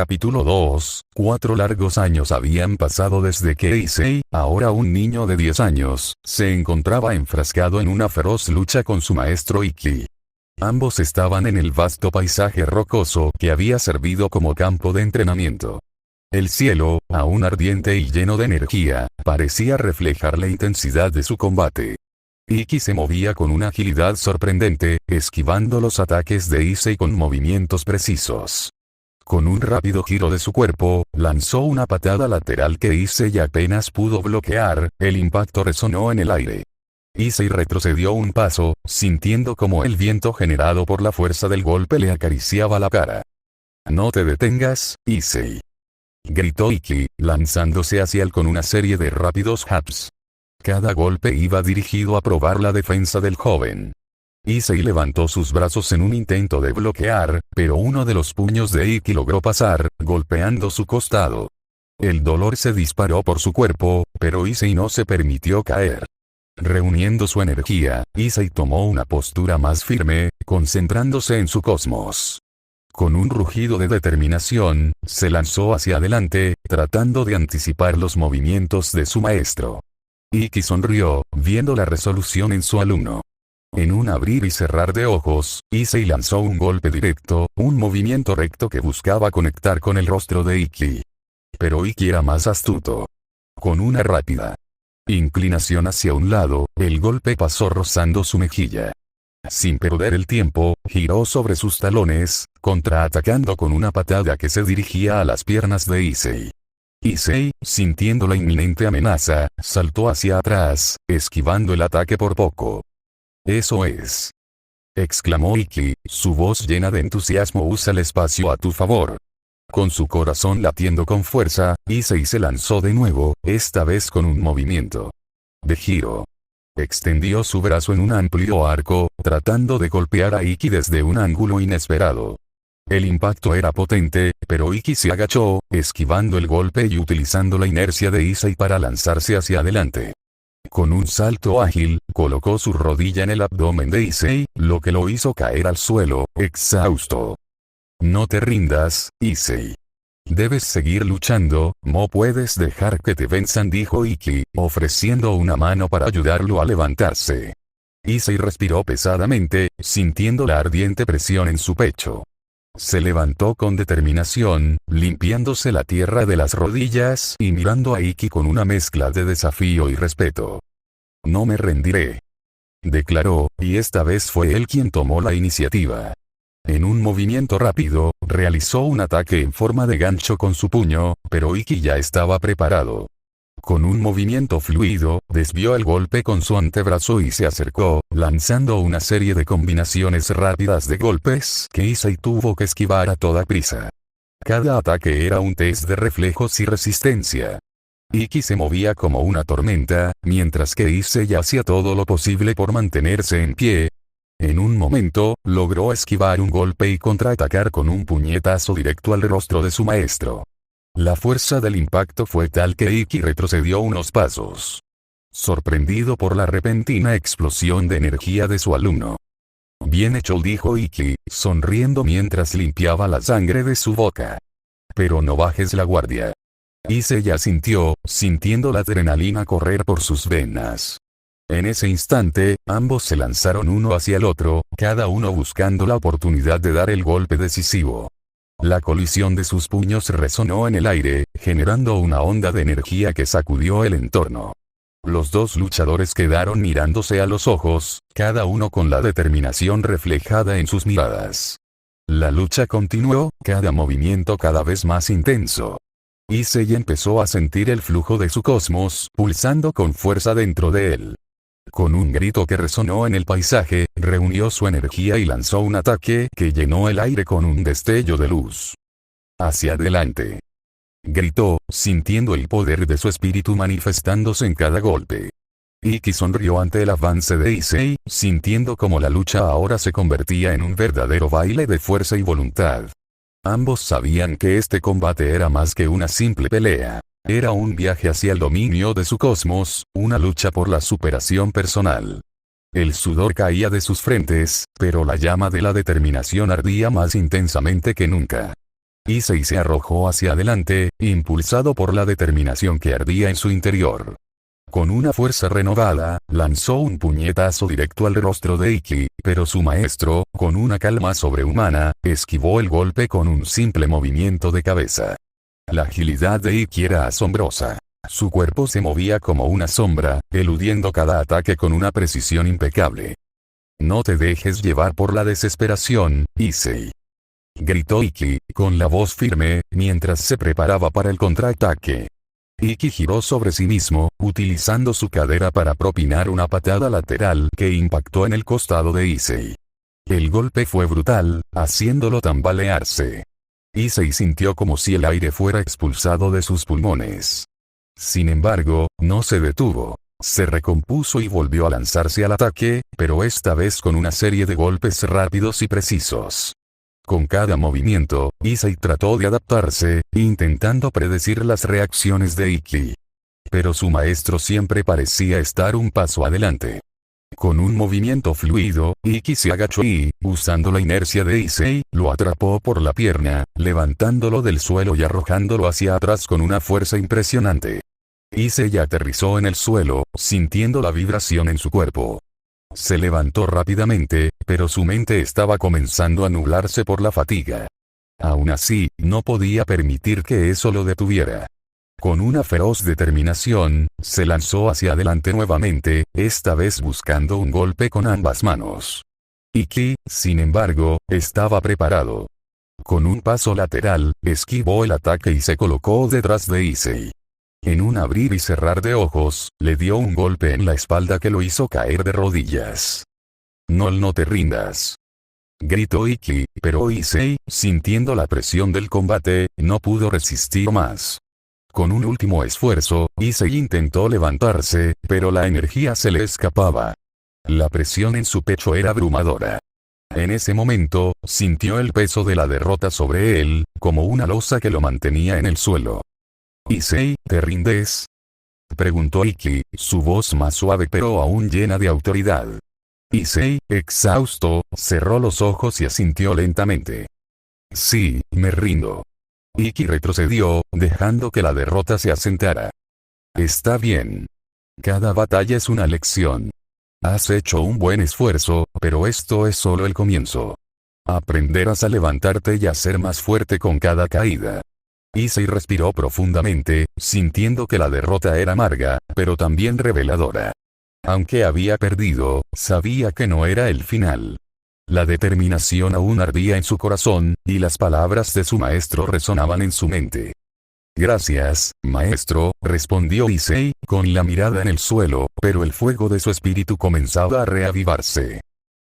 Capítulo 2. 4 largos años habían pasado desde que Issei, ahora un niño de 10 años, se encontraba enfrascado en una feroz lucha con su maestro Ikki. Ambos estaban en el vasto paisaje rocoso que había servido como campo de entrenamiento. El cielo, aún ardiente y lleno de energía, parecía reflejar la intensidad de su combate. Ikki se movía con una agilidad sorprendente, esquivando los ataques de Issei con movimientos precisos. Con un rápido giro de su cuerpo, lanzó una patada lateral que Issei apenas pudo bloquear, el impacto resonó en el aire. Issei retrocedió un paso, sintiendo como el viento generado por la fuerza del golpe le acariciaba la cara. «No te detengas, Issei», gritó Ikki, lanzándose hacia él con una serie de rápidos jabs. Cada golpe iba dirigido a probar la defensa del joven. Issei levantó sus brazos en un intento de bloquear, pero uno de los puños de Ikki logró pasar, golpeando su costado. El dolor se disparó por su cuerpo, pero Issei no se permitió caer. Reuniendo su energía, Issei tomó una postura más firme, concentrándose en su cosmos. Con un rugido de determinación, se lanzó hacia adelante, tratando de anticipar los movimientos de su maestro. Ikki sonrió, viendo la resolución en su alumno. En un abrir y cerrar de ojos, Issei lanzó un golpe directo, un movimiento recto que buscaba conectar con el rostro de Ikki. Pero Ikki era más astuto. Con una rápida inclinación hacia un lado, el golpe pasó rozando su mejilla. Sin perder el tiempo, giró sobre sus talones, contraatacando con una patada que se dirigía a las piernas de Issei. Issei, sintiendo la inminente amenaza, saltó hacia atrás, esquivando el ataque por poco. «Eso es», exclamó Ikki, su voz llena de entusiasmo. «Usa el espacio a tu favor». Con su corazón latiendo con fuerza, Issei se lanzó de nuevo, esta vez con un movimiento de giro. Extendió su brazo en un amplio arco, tratando de golpear a Ikki desde un ángulo inesperado. El impacto era potente, pero Ikki se agachó, esquivando el golpe y utilizando la inercia de Issei para lanzarse hacia adelante. Con un salto ágil, colocó su rodilla en el abdomen de Issei, lo que lo hizo caer al suelo, exhausto. «No te rindas, Issei. Debes seguir luchando, no puedes dejar que te venzan», dijo Ikki, ofreciendo una mano para ayudarlo a levantarse. Issei respiró pesadamente, sintiendo la ardiente presión en su pecho. Se levantó con determinación, limpiándose la tierra de las rodillas y mirando a Ikki con una mezcla de desafío y respeto. «No me rendiré», declaró, y esta vez fue él quien tomó la iniciativa. En un movimiento rápido, realizó un ataque en forma de gancho con su puño, pero Ikki ya estaba preparado. Con un movimiento fluido, desvió el golpe con su antebrazo y se acercó, lanzando una serie de combinaciones rápidas de golpes que Issei tuvo que esquivar a toda prisa. Cada ataque era un test de reflejos y resistencia. Ikki se movía como una tormenta, mientras que Issei hacía todo lo posible por mantenerse en pie. En un momento, logró esquivar un golpe y contraatacar con un puñetazo directo al rostro de su maestro. La fuerza del impacto fue tal que Ikki retrocedió unos pasos, sorprendido por la repentina explosión de energía de su alumno. «Bien hecho», dijo Ikki, sonriendo mientras limpiaba la sangre de su boca. «Pero no bajes la guardia». Issei asintió, sintiendo la adrenalina correr por sus venas. En ese instante, ambos se lanzaron uno hacia el otro, cada uno buscando la oportunidad de dar el golpe decisivo. La colisión de sus puños resonó en el aire, generando una onda de energía que sacudió el entorno. Los dos luchadores quedaron mirándose a los ojos, cada uno con la determinación reflejada en sus miradas. La lucha continuó, cada movimiento cada vez más intenso. Issei empezó a sentir el flujo de su cosmos, pulsando con fuerza dentro de él. Con un grito que resonó en el paisaje, reunió su energía y lanzó un ataque que llenó el aire con un destello de luz. «Hacia adelante», gritó, sintiendo el poder de su espíritu manifestándose en cada golpe. Ikki sonrió ante el avance de Issei, sintiendo como la lucha ahora se convertía en un verdadero baile de fuerza y voluntad. Ambos sabían que este combate era más que una simple pelea. Era un viaje hacia el dominio de su cosmos, una lucha por la superación personal. El sudor caía de sus frentes, pero la llama de la determinación ardía más intensamente que nunca. Issei se arrojó hacia adelante, impulsado por la determinación que ardía en su interior. Con una fuerza renovada, lanzó un puñetazo directo al rostro de Ikki, pero su maestro, con una calma sobrehumana, esquivó el golpe con un simple movimiento de cabeza. La agilidad de Ikki era asombrosa. Su cuerpo se movía como una sombra, eludiendo cada ataque con una precisión impecable. «No te dejes llevar por la desesperación, Issei», gritó Ikki, con la voz firme, mientras se preparaba para el contraataque. Ikki giró sobre sí mismo, utilizando su cadera para propinar una patada lateral que impactó en el costado de Issei. El golpe fue brutal, haciéndolo tambalearse. Issei sintió como si el aire fuera expulsado de sus pulmones. Sin embargo, no se detuvo. Se recompuso y volvió a lanzarse al ataque, pero esta vez con una serie de golpes rápidos y precisos. Con cada movimiento, Issei trató de adaptarse, intentando predecir las reacciones de Ikki. Pero su maestro siempre parecía estar un paso adelante. Con un movimiento fluido, Ikki se agachó y, usando la inercia de Issei, lo atrapó por la pierna, levantándolo del suelo y arrojándolo hacia atrás con una fuerza impresionante. Issei aterrizó en el suelo, sintiendo la vibración en su cuerpo. Se levantó rápidamente, pero su mente estaba comenzando a nublarse por la fatiga. Aún así, no podía permitir que eso lo detuviera. Con una feroz determinación, se lanzó hacia adelante nuevamente, esta vez buscando un golpe con ambas manos. Ikki, sin embargo, estaba preparado. Con un paso lateral, esquivó el ataque y se colocó detrás de Issei. En un abrir y cerrar de ojos, le dio un golpe en la espalda que lo hizo caer de rodillas. No te rindas», gritó Ikki, pero Issei, sintiendo la presión del combate, no pudo resistir más. Con un último esfuerzo, Issei intentó levantarse, pero la energía se le escapaba. La presión en su pecho era abrumadora. En ese momento, sintió el peso de la derrota sobre él, como una losa que lo mantenía en el suelo. «Issei, ¿te rindes?», preguntó Ikki, su voz más suave pero aún llena de autoridad. Issei, exhausto, cerró los ojos y asintió lentamente. «Sí, me rindo». Ikki retrocedió, dejando que la derrota se asentara. «Está bien. Cada batalla es una lección. Has hecho un buen esfuerzo, pero esto es solo el comienzo. Aprenderás a levantarte y a ser más fuerte con cada caída». Issei respiró profundamente, sintiendo que la derrota era amarga, pero también reveladora. Aunque había perdido, sabía que no era el final. La determinación aún ardía en su corazón, y las palabras de su maestro resonaban en su mente. «Gracias, maestro», respondió Issei, con la mirada en el suelo, pero el fuego de su espíritu comenzaba a reavivarse.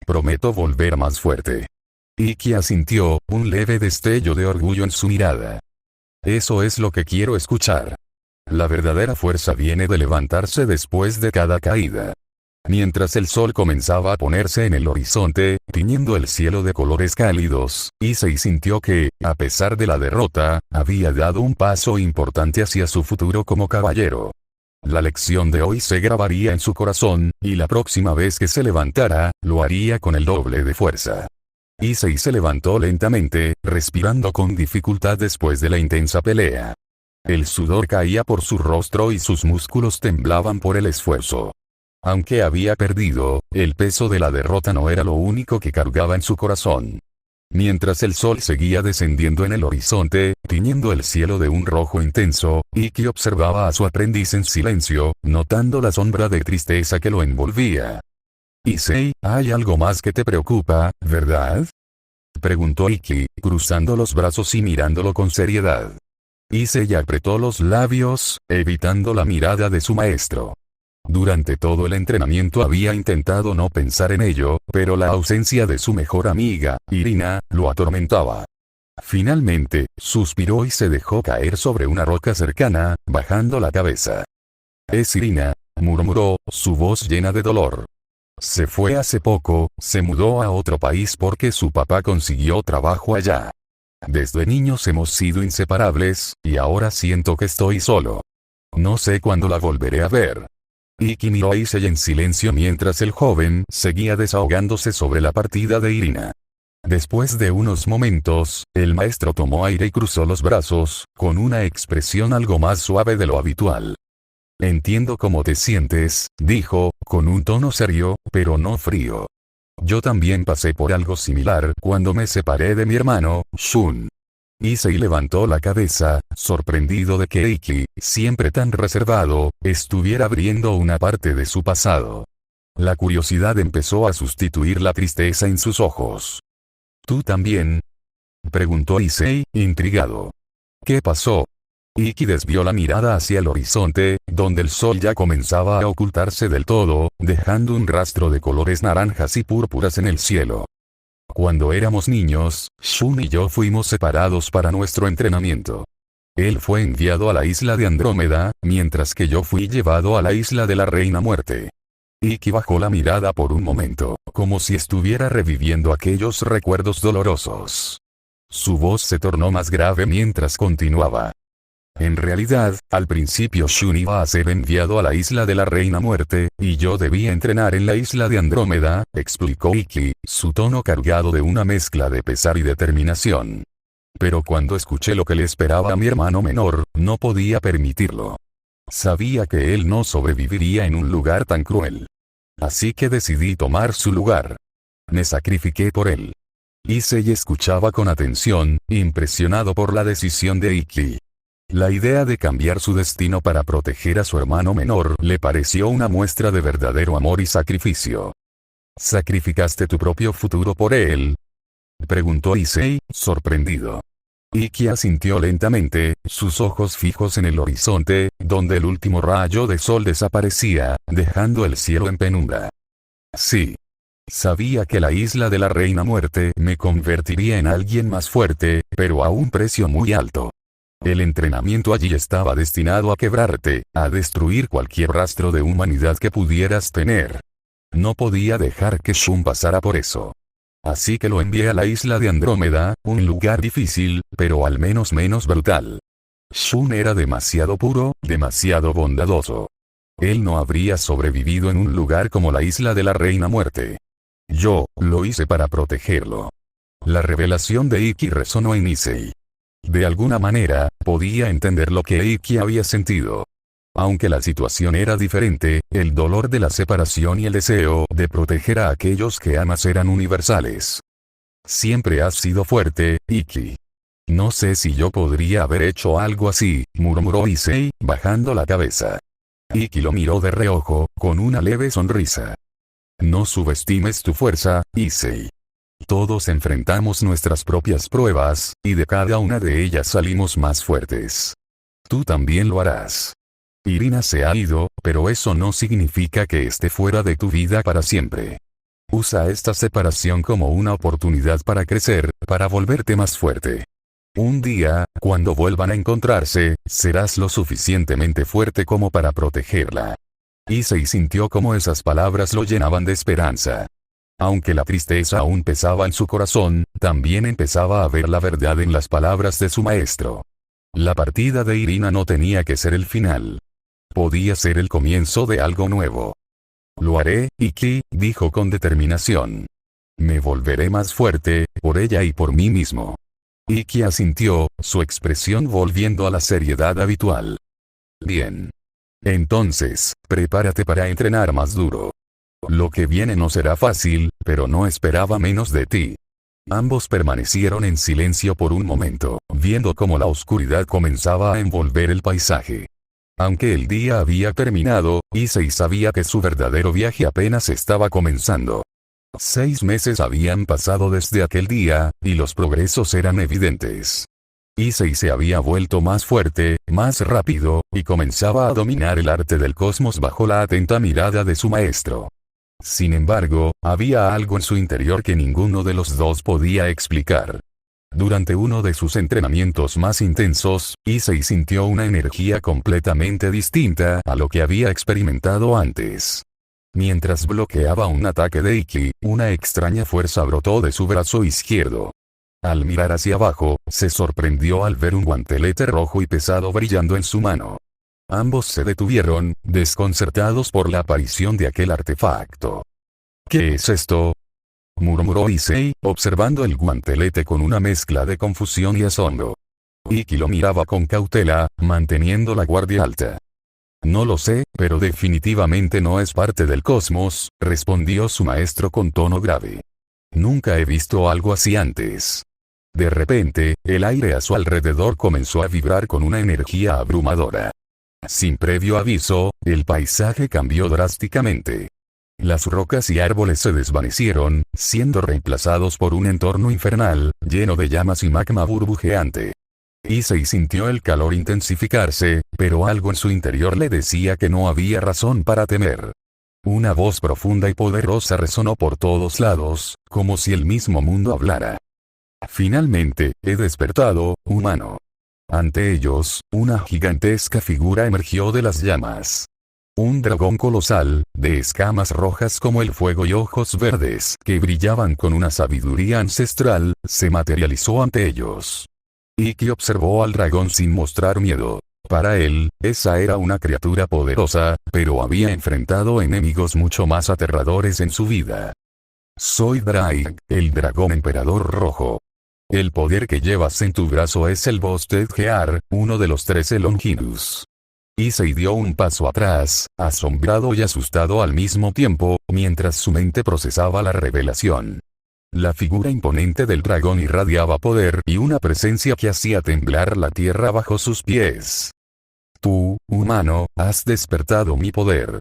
«Prometo volver más fuerte». Ikki asintió, un leve destello de orgullo en su mirada. «Eso es lo que quiero escuchar. La verdadera fuerza viene de levantarse después de cada caída». Mientras el sol comenzaba a ponerse en el horizonte, tiñendo el cielo de colores cálidos, Issei sintió que, a pesar de la derrota, había dado un paso importante hacia su futuro como caballero. La lección de hoy se grabaría en su corazón, y la próxima vez que se levantara, lo haría con el doble de fuerza. Issei se levantó lentamente, respirando con dificultad después de la intensa pelea. El sudor caía por su rostro y sus músculos temblaban por el esfuerzo. Aunque había perdido, el peso de la derrota no era lo único que cargaba en su corazón. Mientras el sol seguía descendiendo en el horizonte, tiñendo el cielo de un rojo intenso, Ikki observaba a su aprendiz en silencio, notando la sombra de tristeza que lo envolvía. «Issei, hay algo más que te preocupa, ¿verdad?», preguntó Ikki, cruzando los brazos y mirándolo con seriedad. Issei apretó los labios, evitando la mirada de su maestro. Durante todo el entrenamiento había intentado no pensar en ello, pero la ausencia de su mejor amiga, Irina, lo atormentaba. Finalmente, suspiró y se dejó caer sobre una roca cercana, bajando la cabeza. «Es Irina», murmuró, su voz llena de dolor. «Se fue hace poco, se mudó a otro país porque su papá consiguió trabajo allá. Desde niños hemos sido inseparables, y ahora siento que estoy solo. No sé cuándo la volveré a ver». Ikki miró a Issei en silencio mientras el joven seguía desahogándose sobre la partida de Irina. Después de unos momentos, el maestro tomó aire y cruzó los brazos, con una expresión algo más suave de lo habitual. Entiendo cómo te sientes, dijo, con un tono serio, pero no frío. Yo también pasé por algo similar cuando me separé de mi hermano, Shun. Issei levantó la cabeza, sorprendido de que Iki, siempre tan reservado, estuviera abriendo una parte de su pasado. La curiosidad empezó a sustituir la tristeza en sus ojos. ¿Tú también? Preguntó Issei, intrigado. ¿Qué pasó? Iki desvió la mirada hacia el horizonte, donde el sol ya comenzaba a ocultarse del todo, dejando un rastro de colores naranjas y púrpuras en el cielo. Cuando éramos niños, Shun y yo fuimos separados para nuestro entrenamiento. Él fue enviado a la isla de Andrómeda, mientras que yo fui llevado a la isla de la Reina Muerte. Iki bajó la mirada por un momento, como si estuviera reviviendo aquellos recuerdos dolorosos. Su voz se tornó más grave mientras continuaba. En realidad, al principio Shun iba a ser enviado a la isla de la Reina Muerte, y yo debía entrenar en la isla de Andrómeda, explicó Iki, su tono cargado de una mezcla de pesar y determinación. Pero cuando escuché lo que le esperaba a mi hermano menor, no podía permitirlo. Sabía que él no sobreviviría en un lugar tan cruel. Así que decidí tomar su lugar. Me sacrifiqué por él. Issei escuchaba con atención, impresionado por la decisión de Iki. La idea de cambiar su destino para proteger a su hermano menor le pareció una muestra de verdadero amor y sacrificio. ¿Sacrificaste tu propio futuro por él?, preguntó Issei, sorprendido. Iki asintió lentamente, sus ojos fijos en el horizonte, donde el último rayo de sol desaparecía, dejando el cielo en penumbra. Sí. Sabía que la isla de la Reina Muerte me convertiría en alguien más fuerte, pero a un precio muy alto. El entrenamiento allí estaba destinado a quebrarte, a destruir cualquier rastro de humanidad que pudieras tener. No podía dejar que Shun pasara por eso. Así que lo envié a la isla de Andrómeda, un lugar difícil, pero al menos menos brutal. Shun era demasiado puro, demasiado bondadoso. Él no habría sobrevivido en un lugar como la isla de la Reina Muerte. Yo, lo hice para protegerlo. La revelación de Iki resonó en Issei. De alguna manera, podía entender lo que Iki había sentido. Aunque la situación era diferente, el dolor de la separación y el deseo de proteger a aquellos que amas eran universales. Siempre has sido fuerte, Iki. No sé si yo podría haber hecho algo así, murmuró Issei, bajando la cabeza. Iki lo miró de reojo, con una leve sonrisa. No subestimes tu fuerza, Issei. Todos enfrentamos nuestras propias pruebas, y de cada una de ellas salimos más fuertes. Tú también lo harás. Irina se ha ido, pero eso no significa que esté fuera de tu vida para siempre. Usa esta separación como una oportunidad para crecer, para volverte más fuerte. Un día, cuando vuelvan a encontrarse, serás lo suficientemente fuerte como para protegerla. Issei sintió como esas palabras lo llenaban de esperanza. Aunque la tristeza aún pesaba en su corazón, también empezaba a ver la verdad en las palabras de su maestro. La partida de Irina no tenía que ser el final. Podía ser el comienzo de algo nuevo. Lo haré, Iki, dijo con determinación. Me volveré más fuerte, por ella y por mí mismo. Iki asintió, su expresión volviendo a la seriedad habitual. Bien. Entonces, prepárate para entrenar más duro. Lo que viene no será fácil, pero no esperaba menos de ti. Ambos permanecieron en silencio por un momento, viendo cómo la oscuridad comenzaba a envolver el paisaje. Aunque el día había terminado, Issei sabía que su verdadero viaje apenas estaba comenzando. 6 meses habían pasado desde aquel día, y los progresos eran evidentes. Issei se había vuelto más fuerte, más rápido, y comenzaba a dominar el arte del cosmos bajo la atenta mirada de su maestro. Sin embargo, había algo en su interior que ninguno de los dos podía explicar. Durante uno de sus entrenamientos más intensos, Issei sintió una energía completamente distinta a lo que había experimentado antes. Mientras bloqueaba un ataque de Iki, una extraña fuerza brotó de su brazo izquierdo. Al mirar hacia abajo, se sorprendió al ver un guantelete rojo y pesado brillando en su mano. Ambos se detuvieron, desconcertados por la aparición de aquel artefacto. ¿Qué es esto?, murmuró Issei, observando el guantelete con una mezcla de confusión y asombro. Ikki lo miraba con cautela, manteniendo la guardia alta. No lo sé, pero definitivamente no es parte del cosmos, respondió su maestro con tono grave. Nunca he visto algo así antes. De repente, el aire a su alrededor comenzó a vibrar con una energía abrumadora. Sin previo aviso, el paisaje cambió drásticamente. Las rocas y árboles se desvanecieron, siendo reemplazados por un entorno infernal, lleno de llamas y magma burbujeante. Issei sintió el calor intensificarse, pero algo en su interior le decía que no había razón para temer. Una voz profunda y poderosa resonó por todos lados, como si el mismo mundo hablara. Finalmente, he despertado, humano. Ante ellos, una gigantesca figura emergió de las llamas. Un dragón colosal, de escamas rojas como el fuego y ojos verdes que brillaban con una sabiduría ancestral, se materializó ante ellos. Ikki observó al dragón sin mostrar miedo. Para él, esa era una criatura poderosa, pero había enfrentado enemigos mucho más aterradores en su vida. Soy Drake, el dragón emperador rojo. El poder que llevas en tu brazo es el Boosted Gear, uno de los 13 Longinus. Issei dio un paso atrás, asombrado y asustado al mismo tiempo, mientras su mente procesaba la revelación. La figura imponente del dragón irradiaba poder y una presencia que hacía temblar la tierra bajo sus pies. Tú, humano, has despertado mi poder.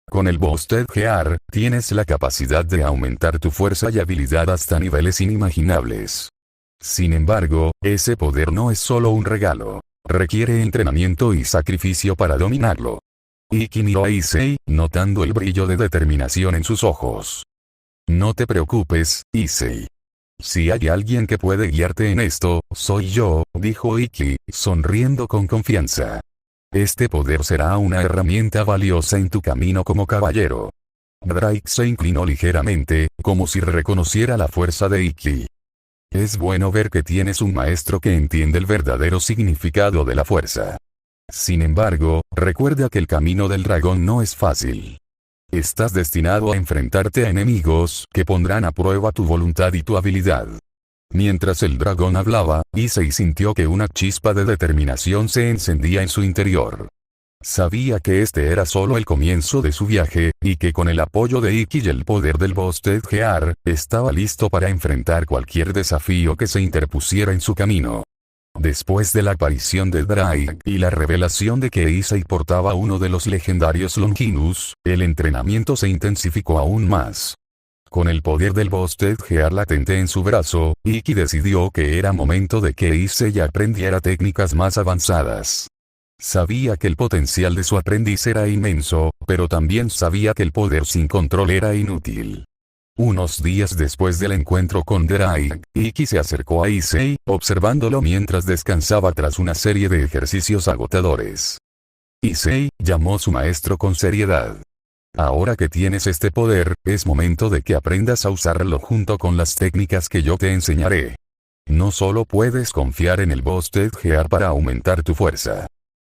Con el Boosted Gear, tienes la capacidad de aumentar tu fuerza y habilidad hasta niveles inimaginables. Sin embargo, ese poder no es solo un regalo. Requiere entrenamiento y sacrificio para dominarlo. Ikki miró a Issei, notando el brillo de determinación en sus ojos. No te preocupes, Issei. Si hay alguien que puede guiarte en esto, soy yo, dijo Ikki, sonriendo con confianza. Este poder será una herramienta valiosa en tu camino como caballero. Drake se inclinó ligeramente, como si reconociera la fuerza de Ikki. Es bueno ver que tienes un maestro que entiende el verdadero significado de la fuerza. Sin embargo, recuerda que el camino del dragón no es fácil. Estás destinado a enfrentarte a enemigos que pondrán a prueba tu voluntad y tu habilidad. Mientras el dragón hablaba, Issei sintió que una chispa de determinación se encendía en su interior. Sabía que este era solo el comienzo de su viaje, y que con el apoyo de Ikki y el poder del Boosted Gear, estaba listo para enfrentar cualquier desafío que se interpusiera en su camino. Después de la aparición de Drake y la revelación de que Issei portaba uno de los legendarios Longinus, el entrenamiento se intensificó aún más. Con el poder del Boosted Gear latente en su brazo, Ikki decidió que era momento de que Issei aprendiera técnicas más avanzadas. Sabía que el potencial de su aprendiz era inmenso, pero también sabía que el poder sin control era inútil. Unos días después del encuentro con Drake, Ikki se acercó a Issei, observándolo mientras descansaba tras una serie de ejercicios agotadores. Issei llamó a su maestro con seriedad. Ahora que tienes este poder, es momento de que aprendas a usarlo junto con las técnicas que yo te enseñaré. No solo puedes confiar en el Boosted Gear para aumentar tu fuerza.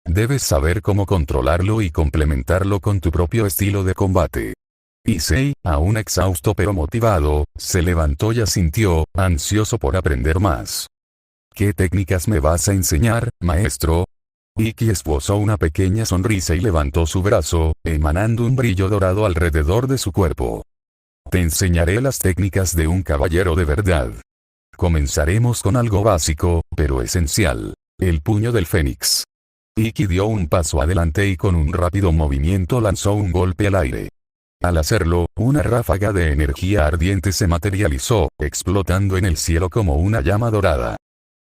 Debes saber cómo controlarlo y complementarlo con tu propio estilo de combate. Issei, aún exhausto pero motivado, se levantó y asintió, ansioso por aprender más. ¿Qué técnicas me vas a enseñar, maestro? Ikki esbozó una pequeña sonrisa y levantó su brazo, emanando un brillo dorado alrededor de su cuerpo. Te enseñaré las técnicas de un caballero de verdad. Comenzaremos con algo básico, pero esencial. El puño del Fénix. Ikki dio un paso adelante y con un rápido movimiento lanzó un golpe al aire. Al hacerlo, una ráfaga de energía ardiente se materializó, explotando en el cielo como una llama dorada.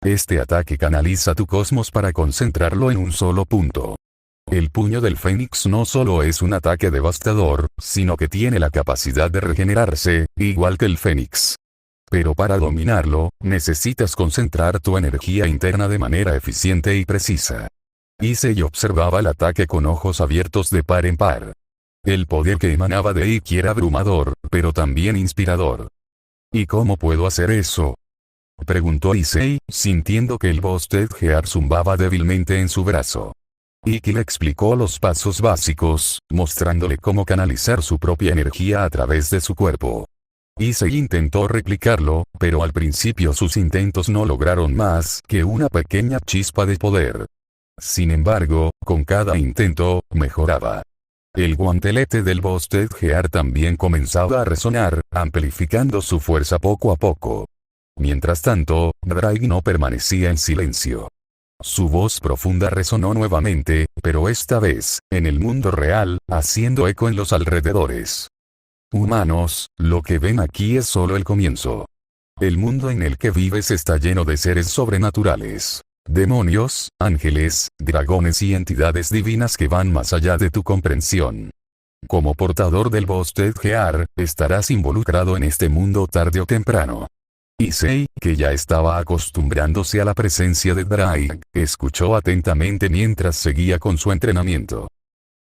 Este ataque canaliza tu cosmos para concentrarlo en un solo punto. El puño del Fénix no solo es un ataque devastador, sino que tiene la capacidad de regenerarse, igual que el Fénix. Pero para dominarlo, necesitas concentrar tu energía interna de manera eficiente y precisa. Issei observaba el ataque con ojos abiertos de par en par. El poder que emanaba de Ikki era abrumador, pero también inspirador. ¿Y cómo puedo hacer eso?, preguntó Issei, sintiendo que el Boosted Gear zumbaba débilmente en su brazo. Ikki le explicó los pasos básicos, mostrándole cómo canalizar su propia energía a través de su cuerpo. Issei intentó replicarlo, pero al principio sus intentos no lograron más que una pequeña chispa de poder. Sin embargo, con cada intento, mejoraba. El guantelete del Boosted Gear también comenzaba a resonar, amplificando su fuerza poco a poco. Mientras tanto, Drake no permanecía en silencio. Su voz profunda resonó nuevamente, pero esta vez, en el mundo real, haciendo eco en los alrededores. Humanos, lo que ven aquí es solo el comienzo. El mundo en el que vives está lleno de seres sobrenaturales. Demonios, ángeles, dragones y entidades divinas que van más allá de tu comprensión. Como portador del Boosted Gear, estarás involucrado en este mundo tarde o temprano. Issei, que ya estaba acostumbrándose a la presencia de Drake, escuchó atentamente mientras seguía con su entrenamiento.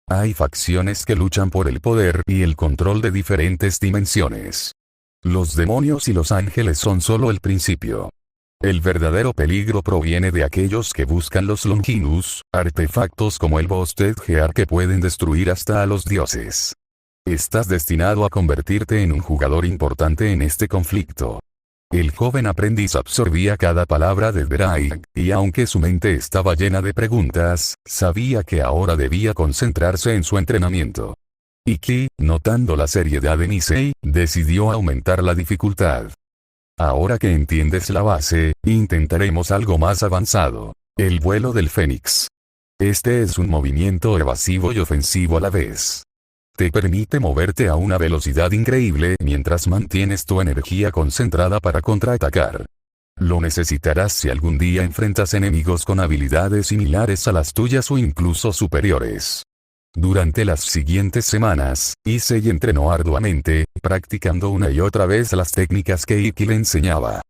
Hay facciones que luchan por el poder y el control de diferentes dimensiones. Los demonios y los ángeles son solo el principio. El verdadero peligro proviene de aquellos que buscan los Longinus, artefactos como el Boosted Gear que pueden destruir hasta a los dioses. Estás destinado a convertirte en un jugador importante en este conflicto. El joven aprendiz absorbía cada palabra de Drake, y aunque su mente estaba llena de preguntas, sabía que ahora debía concentrarse en su entrenamiento. Ikki, notando la seriedad de Issei, decidió aumentar la dificultad. Ahora que entiendes la base, intentaremos algo más avanzado. El vuelo del Fénix. Este es un movimiento evasivo y ofensivo a la vez. Te permite moverte a una velocidad increíble mientras mantienes tu energía concentrada para contraatacar. Lo necesitarás si algún día enfrentas enemigos con habilidades similares a las tuyas o incluso superiores. Durante las siguientes semanas, Issei entrenó arduamente, practicando una y otra vez las técnicas que Ikki le enseñaba.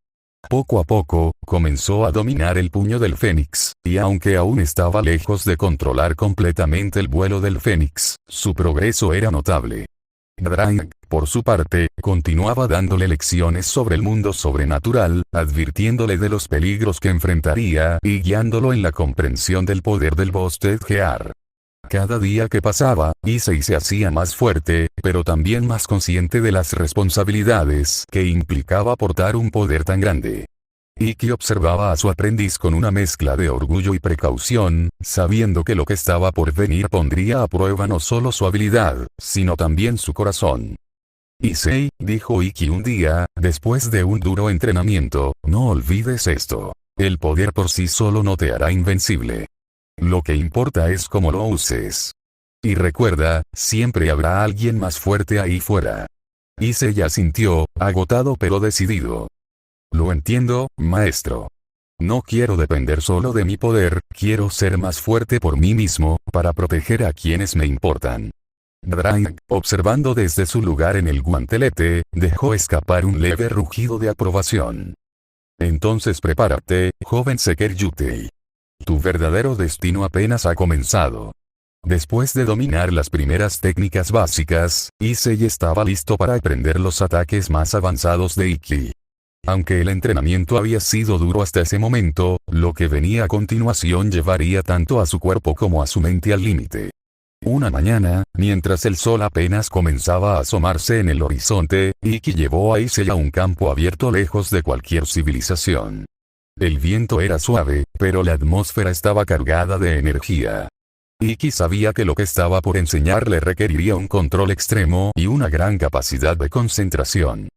Poco a poco, comenzó a dominar el puño del Fénix, y aunque aún estaba lejos de controlar completamente el vuelo del Fénix, su progreso era notable. Drake, por su parte, continuaba dándole lecciones sobre el mundo sobrenatural, advirtiéndole de los peligros que enfrentaría y guiándolo en la comprensión del poder del Boosted Gear. Cada día que pasaba, Issei se hacía más fuerte, pero también más consciente de las responsabilidades que implicaba portar un poder tan grande. Ikki observaba a su aprendiz con una mezcla de orgullo y precaución, sabiendo que lo que estaba por venir pondría a prueba no solo su habilidad, sino también su corazón. Issei, dijo Ikki un día, después de un duro entrenamiento, no olvides esto. El poder por sí solo no te hará invencible. Lo que importa es cómo lo uses. Y recuerda, siempre habrá alguien más fuerte ahí fuera. Issei asintió, agotado pero decidido. Lo entiendo, maestro. No quiero depender solo de mi poder, quiero ser más fuerte por mí mismo, para proteger a quienes me importan. Drake, observando desde su lugar en el guantelete, dejó escapar un leve rugido de aprobación. Entonces prepárate, joven Seker Yutei. Tu verdadero destino apenas ha comenzado. Después de dominar las primeras técnicas básicas, Issei estaba listo para aprender los ataques más avanzados de Ikki. Aunque el entrenamiento había sido duro hasta ese momento, lo que venía a continuación llevaría tanto a su cuerpo como a su mente al límite. Una mañana, mientras el sol apenas comenzaba a asomarse en el horizonte, Ikki llevó a Issei a un campo abierto lejos de cualquier civilización. El viento era suave, pero la atmósfera estaba cargada de energía. Ikki sabía que lo que estaba por enseñarle requeriría un control extremo y una gran capacidad de concentración.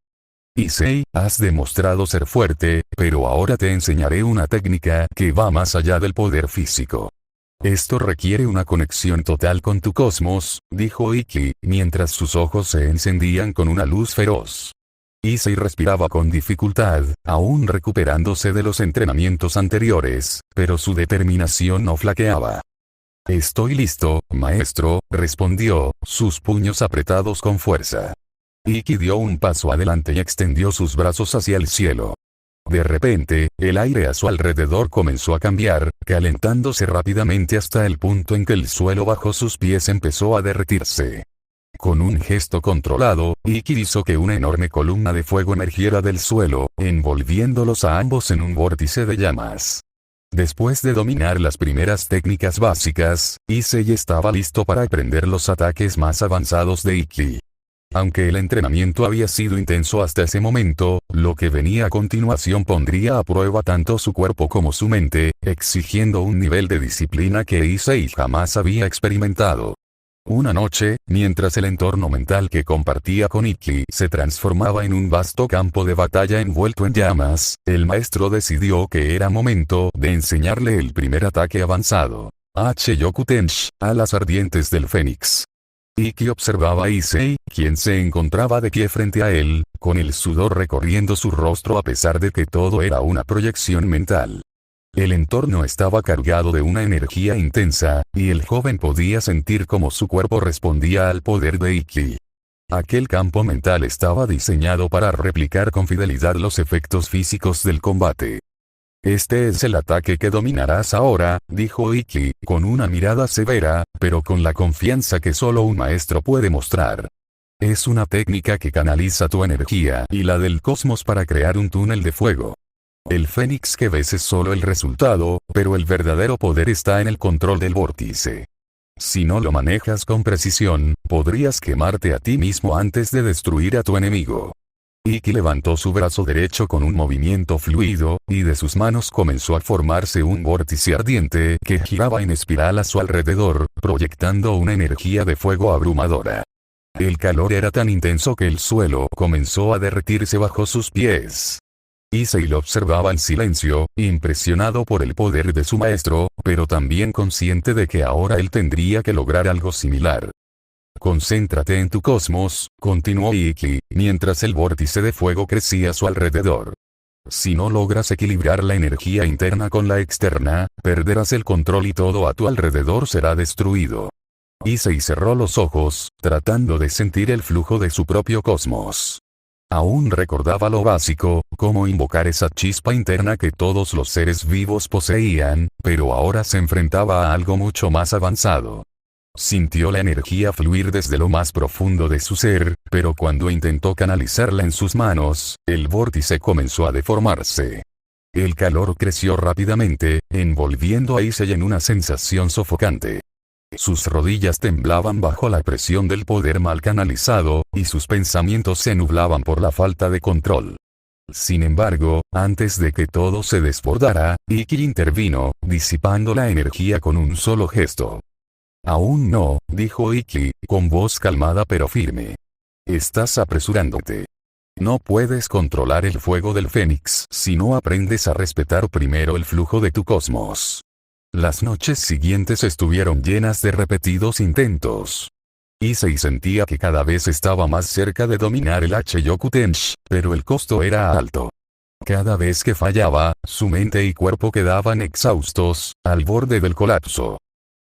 Issei, has demostrado ser fuerte, pero ahora te enseñaré una técnica que va más allá del poder físico. Esto requiere una conexión total con tu cosmos, dijo Ikki, mientras sus ojos se encendían con una luz feroz. Issei respiraba con dificultad, aún recuperándose de los entrenamientos anteriores, pero su determinación no flaqueaba. Estoy listo, maestro, respondió, sus puños apretados con fuerza. Ikki dio un paso adelante y extendió sus brazos hacia el cielo. De repente, el aire a su alrededor comenzó a cambiar, calentándose rápidamente hasta el punto en que el suelo bajo sus pies empezó a derretirse. Con un gesto controlado, Ikki hizo que una enorme columna de fuego emergiera del suelo, envolviéndolos a ambos en un vórtice de llamas. Después de dominar las primeras técnicas básicas, Issei estaba listo para aprender los ataques más avanzados de Ikki. Aunque el entrenamiento había sido intenso hasta ese momento, lo que venía a continuación pondría a prueba tanto su cuerpo como su mente, exigiendo un nivel de disciplina que Issei jamás había experimentado. Una noche, mientras el entorno mental que compartía con Ikki se transformaba en un vasto campo de batalla envuelto en llamas, el maestro decidió que era momento de enseñarle el primer ataque avanzado. H-Yoku-Tenshi, alas ardientes del Fénix. Ikki observaba a Issei, quien se encontraba de pie frente a él, con el sudor recorriendo su rostro a pesar de que todo era una proyección mental. El entorno estaba cargado de una energía intensa, y el joven podía sentir cómo su cuerpo respondía al poder de Ikki. Aquel campo mental estaba diseñado para replicar con fidelidad los efectos físicos del combate. Este es el ataque que dominarás ahora, dijo Ikki, con una mirada severa, pero con la confianza que solo un maestro puede mostrar. Es una técnica que canaliza tu energía y la del cosmos para crear un túnel de fuego. El fénix que ves es solo el resultado, pero el verdadero poder está en el control del vórtice. Si no lo manejas con precisión, podrías quemarte a ti mismo antes de destruir a tu enemigo. Ikki levantó su brazo derecho con un movimiento fluido, y de sus manos comenzó a formarse un vórtice ardiente que giraba en espiral a su alrededor, proyectando una energía de fuego abrumadora. El calor era tan intenso que el suelo comenzó a derretirse bajo sus pies. Issei lo observaba en silencio, impresionado por el poder de su maestro, pero también consciente de que ahora él tendría que lograr algo similar. Concéntrate en tu cosmos, continuó Ikki, mientras el vórtice de fuego crecía a su alrededor. Si no logras equilibrar la energía interna con la externa, perderás el control y todo a tu alrededor será destruido. Issei cerró los ojos, tratando de sentir el flujo de su propio cosmos. Aún recordaba lo básico, cómo invocar esa chispa interna que todos los seres vivos poseían, pero ahora se enfrentaba a algo mucho más avanzado. Sintió la energía fluir desde lo más profundo de su ser, pero cuando intentó canalizarla en sus manos, el vórtice comenzó a deformarse. El calor creció rápidamente, envolviendo a Issei en una sensación sofocante. Sus rodillas temblaban bajo la presión del poder mal canalizado, y sus pensamientos se nublaban por la falta de control. Sin embargo, antes de que todo se desbordara, Ikki intervino, disipando la energía con un solo gesto. Aún no, dijo Ikki, con voz calmada pero firme. Estás apresurándote. No puedes controlar el fuego del Fénix si no aprendes a respetar primero el flujo de tu cosmos. Las noches siguientes estuvieron llenas de repetidos intentos. Issei sentía que cada vez estaba más cerca de dominar el H-Yoku-Tenshi, pero el costo era alto. Cada vez que fallaba, su mente y cuerpo quedaban exhaustos, al borde del colapso.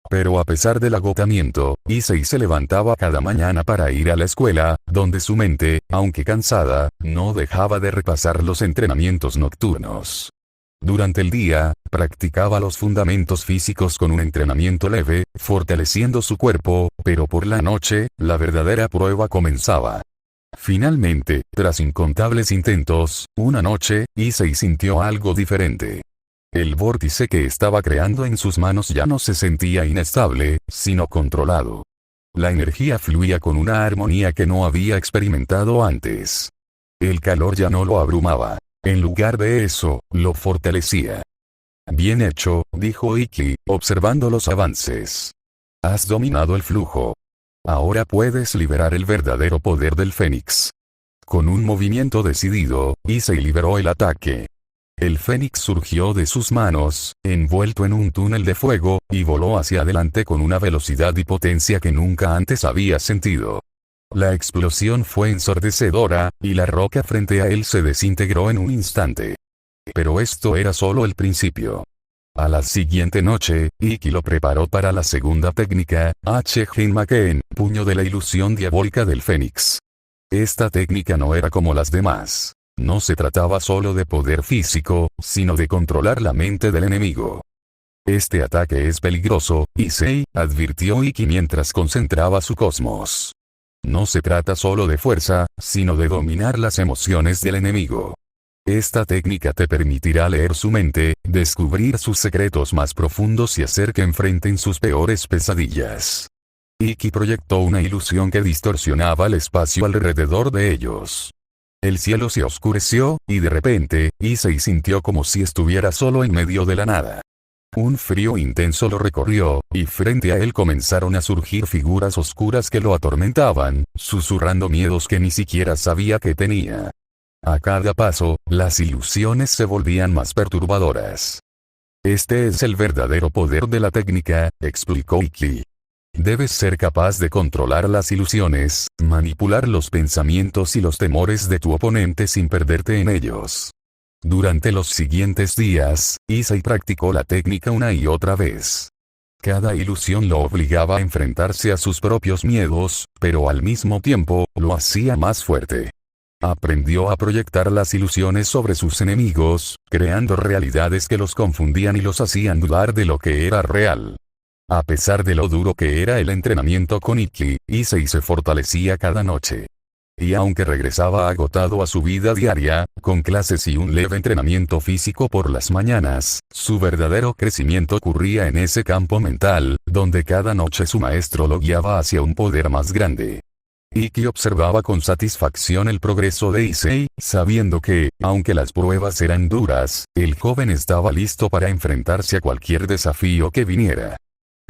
Pero a pesar del agotamiento, Issei se levantaba cada mañana para ir a la escuela, donde su mente, aunque cansada, no dejaba de repasar los entrenamientos nocturnos. Durante el día, practicaba los fundamentos físicos con un entrenamiento leve, fortaleciendo su cuerpo, pero por la noche, la verdadera prueba comenzaba. Finalmente, tras incontables intentos, una noche, Issei sintió algo diferente. El vórtice que estaba creando en sus manos ya no se sentía inestable, sino controlado. La energía fluía con una armonía que no había experimentado antes. El calor ya no lo abrumaba. En lugar de eso, lo fortalecía. Bien hecho, dijo Ikki, observando los avances. Has dominado el flujo. Ahora puedes liberar el verdadero poder del Fénix. Con un movimiento decidido, Issei liberó el ataque. El Fénix surgió de sus manos, envuelto en un túnel de fuego, y voló hacia adelante con una velocidad y potencia que nunca antes había sentido. La explosión fue ensordecedora, y la roca frente a él se desintegró en un instante. Pero esto era solo el principio. A la siguiente noche, Ikki lo preparó para la segunda técnica, H-Genmaken, puño de la ilusión diabólica del Fénix. Esta técnica no era como las demás. No se trataba solo de poder físico, sino de controlar la mente del enemigo. Este ataque es peligroso, Issei, advirtió Ikki mientras concentraba su cosmos. No se trata solo de fuerza, sino de dominar las emociones del enemigo. Esta técnica te permitirá leer su mente, descubrir sus secretos más profundos y hacer que enfrenten sus peores pesadillas. Iki proyectó una ilusión que distorsionaba el espacio alrededor de ellos. El cielo se oscureció, y de repente, Issei sintió como si estuviera solo en medio de la nada. Un frío intenso lo recorrió, y frente a él comenzaron a surgir figuras oscuras que lo atormentaban, susurrando miedos que ni siquiera sabía que tenía. A cada paso, las ilusiones se volvían más perturbadoras. Este es el verdadero poder de la técnica, explicó Iki. Debes ser capaz de controlar las ilusiones, manipular los pensamientos y los temores de tu oponente sin perderte en ellos. Durante los siguientes días, Issei practicó la técnica una y otra vez. Cada ilusión lo obligaba a enfrentarse a sus propios miedos, pero al mismo tiempo, lo hacía más fuerte. Aprendió a proyectar las ilusiones sobre sus enemigos, creando realidades que los confundían y los hacían dudar de lo que era real. A pesar de lo duro que era el entrenamiento con Iki, Issei se fortalecía cada noche. Y aunque regresaba agotado a su vida diaria, con clases y un leve entrenamiento físico por las mañanas, su verdadero crecimiento ocurría en ese campo mental, donde cada noche su maestro lo guiaba hacia un poder más grande. Iki observaba con satisfacción el progreso de Issei, sabiendo que, aunque las pruebas eran duras, el joven estaba listo para enfrentarse a cualquier desafío que viniera.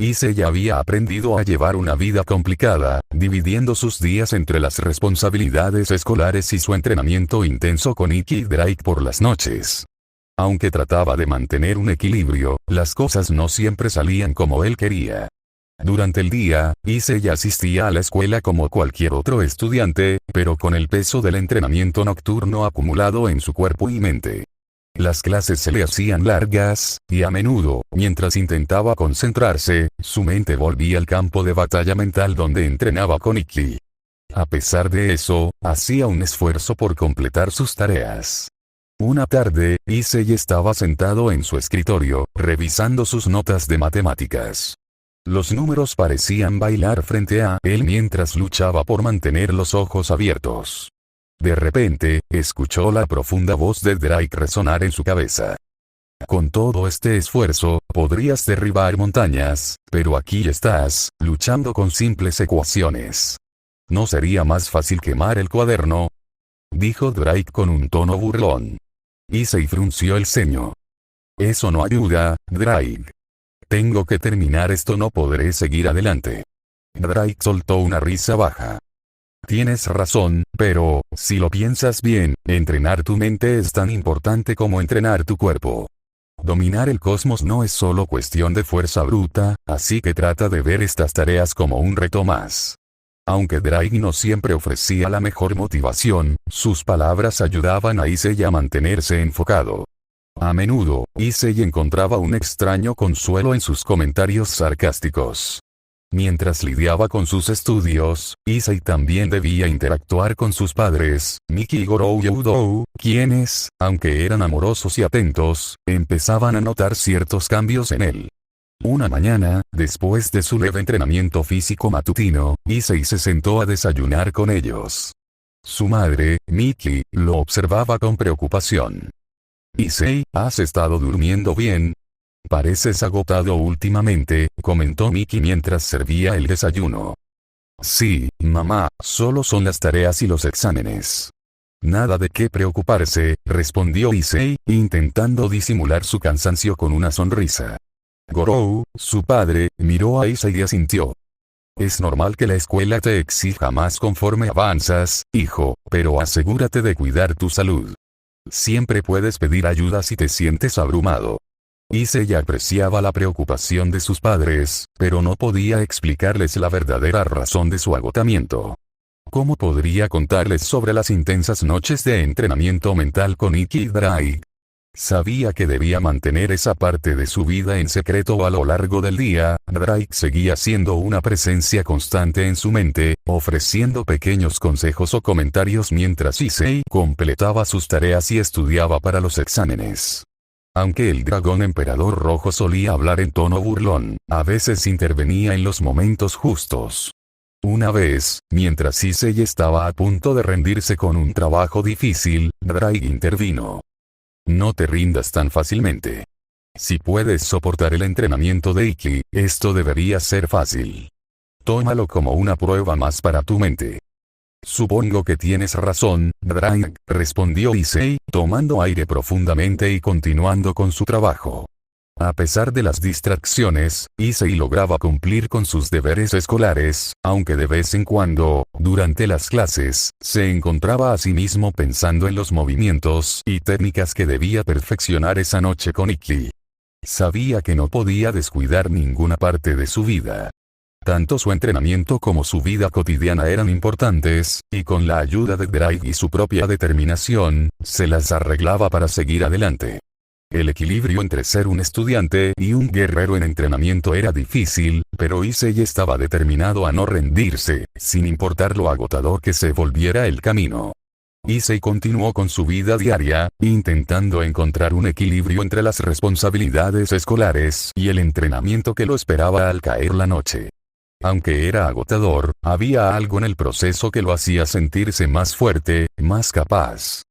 Issei ya había aprendido a llevar una vida complicada, dividiendo sus días entre las responsabilidades escolares y su entrenamiento intenso con Iki y Drake por las noches. Aunque trataba de mantener un equilibrio, las cosas no siempre salían como él quería. Durante el día, Issei asistía a la escuela como cualquier otro estudiante, pero con el peso del entrenamiento nocturno acumulado en su cuerpo y mente. Las clases se le hacían largas, y a menudo, mientras intentaba concentrarse, su mente volvía al campo de batalla mental donde entrenaba con Iki. A pesar de eso, hacía un esfuerzo por completar sus tareas. Una tarde, Issei estaba sentado en su escritorio, revisando sus notas de matemáticas. Los números parecían bailar frente a él mientras luchaba por mantener los ojos abiertos. De repente, escuchó la profunda voz de Drake resonar en su cabeza. Con todo este esfuerzo, podrías derribar montañas, pero aquí estás, luchando con simples ecuaciones. ¿No sería más fácil quemar el cuaderno?, dijo Drake con un tono burlón. Issei frunció el ceño. Eso no ayuda, Drake. Tengo que terminar esto, no podré seguir adelante. Drake soltó una risa baja. Tienes razón, pero, si lo piensas bien, entrenar tu mente es tan importante como entrenar tu cuerpo. Dominar el cosmos no es solo cuestión de fuerza bruta, así que trata de ver estas tareas como un reto más. Aunque Drake no siempre ofrecía la mejor motivación, sus palabras ayudaban a Issei a mantenerse enfocado. A menudo, Issei encontraba un extraño consuelo en sus comentarios sarcásticos. Mientras lidiaba con sus estudios, Issei también debía interactuar con sus padres, Miki y Gorou Youdou, quienes, aunque eran amorosos y atentos, empezaban a notar ciertos cambios en él. Una mañana, después de su leve entrenamiento físico matutino, Issei se sentó a desayunar con ellos. Su madre, Miki, lo observaba con preocupación. Issei, ¿has estado durmiendo bien? Pareces agotado últimamente, comentó Miki mientras servía el desayuno. Sí, mamá, solo son las tareas y los exámenes. Nada de qué preocuparse, respondió Issei, intentando disimular su cansancio con una sonrisa. Gorou, su padre, miró a Issei y asintió. Es normal que la escuela te exija más conforme avanzas, hijo, pero asegúrate de cuidar tu salud. Siempre puedes pedir ayuda si te sientes abrumado. Issei apreciaba la preocupación de sus padres, pero no podía explicarles la verdadera razón de su agotamiento. ¿Cómo podría contarles sobre las intensas noches de entrenamiento mental con Iki y Drake? Sabía que debía mantener esa parte de su vida en secreto a lo largo del día. Drake seguía siendo una presencia constante en su mente, ofreciendo pequeños consejos o comentarios mientras Issei completaba sus tareas y estudiaba para los exámenes. Aunque el dragón emperador rojo solía hablar en tono burlón, a veces intervenía en los momentos justos. Una vez, mientras Issei estaba a punto de rendirse con un trabajo difícil, Drake intervino. No te rindas tan fácilmente. Si puedes soportar el entrenamiento de Iki, esto debería ser fácil. tómalo como una prueba más para tu mente. Supongo que tienes razón, Drake, respondió Issei, tomando aire profundamente y continuando con su trabajo. A pesar de las distracciones, Issei lograba cumplir con sus deberes escolares, aunque de vez en cuando, durante las clases, se encontraba a sí mismo pensando en los movimientos y técnicas que debía perfeccionar esa noche con Ikki. Sabía que no podía descuidar ninguna parte de su vida. Tanto su entrenamiento como su vida cotidiana eran importantes, y con la ayuda de Drake y su propia determinación, se las arreglaba para seguir adelante. El equilibrio entre ser un estudiante y un guerrero en entrenamiento era difícil, pero Issei estaba determinado a no rendirse, sin importar lo agotador que se volviera el camino. Issei continuó con su vida diaria, intentando encontrar un equilibrio entre las responsabilidades escolares y el entrenamiento que lo esperaba al caer la noche. Aunque era agotador, había algo en el proceso que lo hacía sentirse más fuerte, más capaz.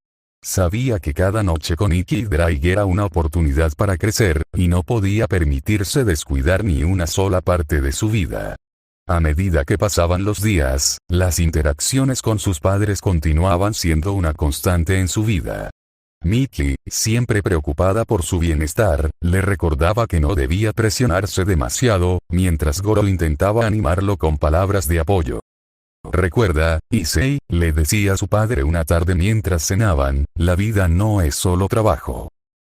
Sabía que cada noche con Ikki y Drake era una oportunidad para crecer, y no podía permitirse descuidar ni una sola parte de su vida. A medida que pasaban los días, las interacciones con sus padres continuaban siendo una constante en su vida. Miki, siempre preocupada por su bienestar, le recordaba que no debía presionarse demasiado, mientras Goro intentaba animarlo con palabras de apoyo. «Recuerda, Issei», le decía a su padre una tarde mientras cenaban, «la vida no es solo trabajo.